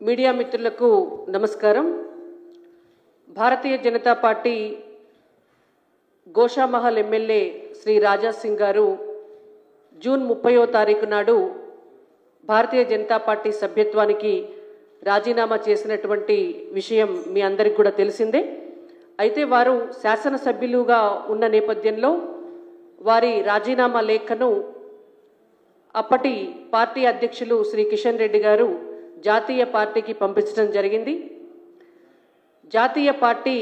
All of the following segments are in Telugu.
మీడియా మిత్రులకు నమస్కారం. భారతీయ జనతా పార్టీ గోషామహల్ ఎమ్మెల్యే శ్రీ రాజా సింగ్ గారు జూన్ 30వ తారీఖు నాడు భారతీయ జనతా పార్టీ సభ్యత్వానికి రాజీనామా చేసినటువంటి విషయం మీ అందరికీ కూడా తెలిసిందే. అయితే వారు శాసనసభ్యులుగా ఉన్న నేపథ్యంలో వారి రాజీనామా లేఖను అప్పటి పార్టీ అధ్యక్షులు శ్రీ కిషన్ రెడ్డి గారు జాతీయ పార్టీకి పంపించడం జరిగింది. జాతీయ పార్టీ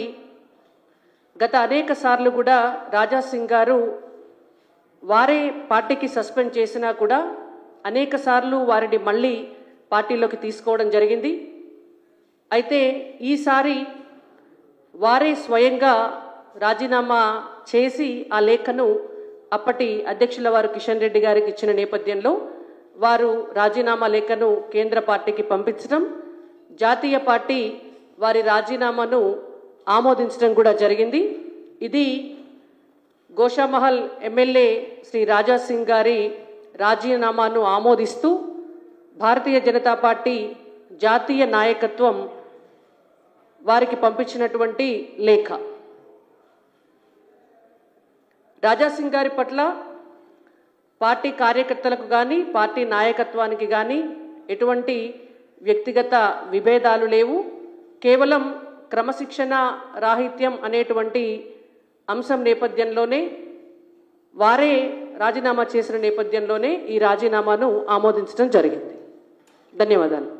గత అనేక సార్లు కూడా రాజా సింగ్ గారు వారే పార్టీకి సస్పెండ్ చేసినా కూడా అనేక సార్లు వారిని మళ్ళీ పార్టీలోకి తీసుకోవడం జరిగింది. అయితే ఈసారి వారే స్వయంగా రాజీనామా చేసి ఆ లేఖను అప్పటి అధ్యక్షుల వారు కిషన్ రెడ్డి గారికి ఇచ్చిన నేపథ్యంలో వారు రాజీనామా లేఖను కేంద్ర పార్టీకి పంపించడం, జాతీయ పార్టీ వారి రాజీనామాను ఆమోదించడం కూడా జరిగింది. ఇది గోషామహల్ ఎమ్మెల్యే శ్రీ రాజా సింగ్ గారి రాజీనామాను ఆమోదిస్తూ భారతీయ జనతా పార్టీ జాతీయ నాయకత్వం వారికి పంపించినటువంటి లేఖ. రాజా సింగ్ గారి పట్ల పార్టీ కార్యకర్తలకు కానీ పార్టీ నాయకత్వానికి కానీ ఎటువంటి వ్యక్తిగత విభేదాలు లేవు. కేవలం క్రమశిక్షణ రాహిత్యం అనేటువంటి అంశం నేపథ్యంలోనే వారే రాజీనామా చేసిన నేపథ్యంలోనే ఈ రాజీనామాను ఆమోదించడం జరిగింది. ధన్యవాదాలు.